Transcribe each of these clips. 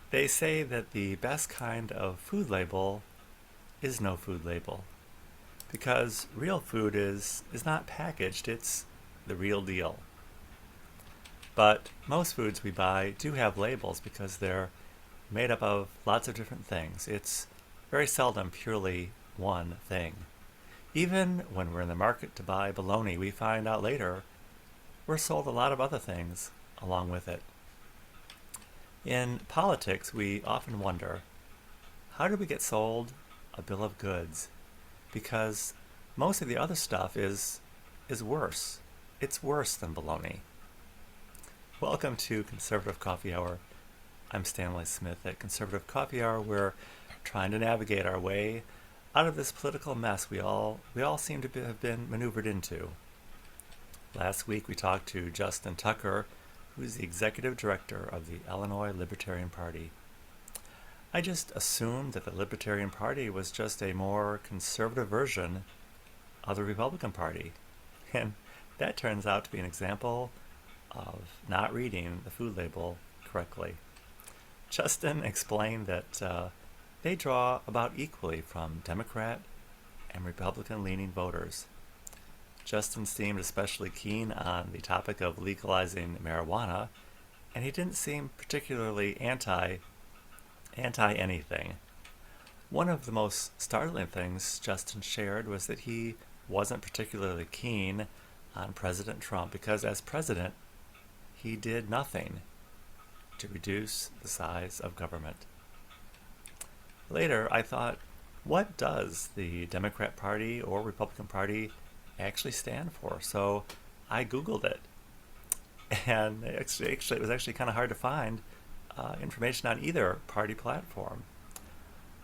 They say that the best kind of food label is no food label because real food is not packaged, it's the real deal. But most foods we buy do have labels because they're made up of lots of different things. It's very seldom purely one thing. Even when we're in the market to buy bologna, we find out later we're sold a lot of other things along with it. In politics, we often wonder, how did we get sold a bill of goods? Because most of the other stuff is worse. It's worse than bologna. Welcome to Conservative Coffee Hour. I'm Stanley Smith. At Conservative Coffee Hour, we're trying to navigate our way out of this political mess we all seem to have been maneuvered into. Last week we talked to Justin Tucker, who's the executive director of the Illinois Libertarian Party. I just assumed that the Libertarian Party was just a more conservative version of the Republican Party. And that turns out to be an example of not reading the food label correctly. Justin explained that they draw about equally from Democrat and Republican leaning voters. Justin seemed especially keen on the topic of legalizing marijuana, and he didn't seem particularly anti anything. One of the most startling things Justin shared was that he wasn't particularly keen on President Trump because as president, he did nothing to reduce the size of government. Later, I thought, what does the Democrat Party or Republican Party actually stand for? So I Googled it. And it was actually kind of hard to find information on either party platform.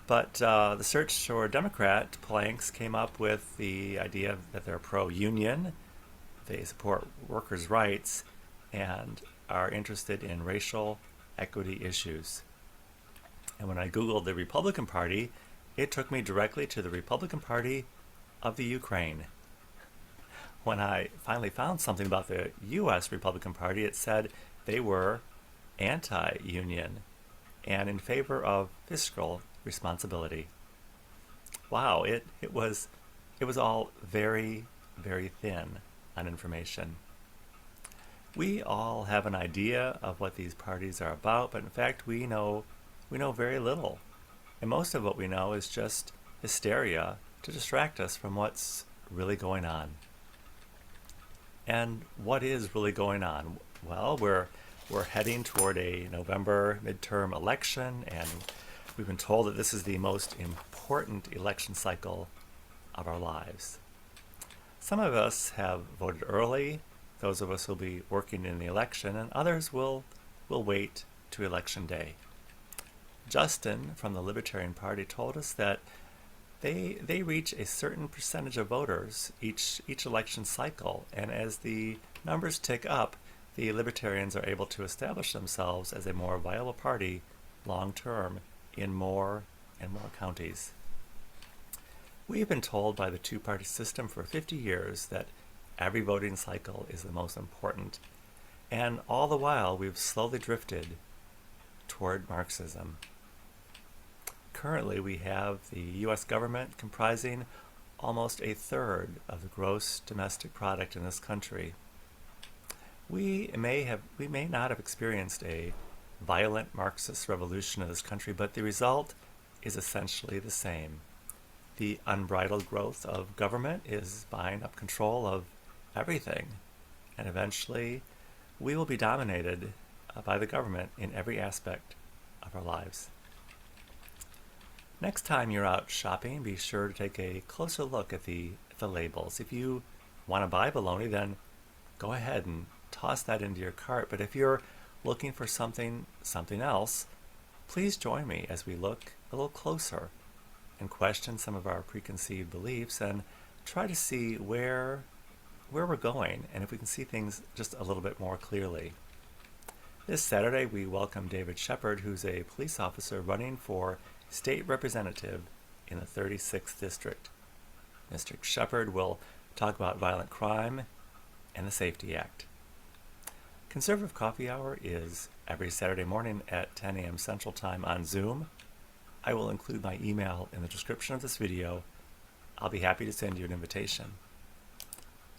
But the search for Democrat planks came up with the idea that they're pro-union, they support workers' rights, and are interested in racial equity issues. And when I Googled the Republican Party, it took me directly to the Republican Party of the Ukraine. When I finally found something about the U.S. Republican Party, it said they were anti-union and in favor of fiscal responsibility. Wow, it was all very, very thin on information. We all have an idea of what these parties are about, but in fact we know very little. And most of what we know is just hysteria to distract us from what's really going on. And what is really going on? Well, we're heading toward a November midterm election, and we've been told that this is the most important election cycle of our lives. Some of us have voted early, those of us who will be working in the election, and others will wait to election day. Justin from the Libertarian Party told us that they reach a certain percentage of voters each election cycle, and as the numbers tick up, the Libertarians are able to establish themselves as a more viable party long term in more and more counties. We have been told by the two-party system for 50 years that every voting cycle is the most important, and all the while we've slowly drifted toward Marxism. Currently, we have the U.S. government comprising almost a third of the gross domestic product in this country. We may not have experienced a violent Marxist revolution in this country, but the result is essentially the same. The unbridled growth of government is buying up control of everything, and eventually we will be dominated by the government in every aspect of our lives. Next time you're out shopping, be sure to take a closer look at the labels. If you want to buy bologna, then go ahead and toss that into your cart. But if you're looking for something else, please join me as we look a little closer and question some of our preconceived beliefs and try to see where we're going and if we can see things just a little bit more clearly. This Saturday, we welcome David Shepard, who's a police officer running for state representative in the 36th District. Mr. Shepard will talk about violent crime and the Safety Act. Conservative Coffee Hour is every Saturday morning at 10 a.m. Central Time on Zoom. I will include my email in the description of this video. I'll be happy to send you an invitation.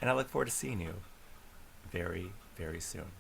And I look forward to seeing you very, very soon.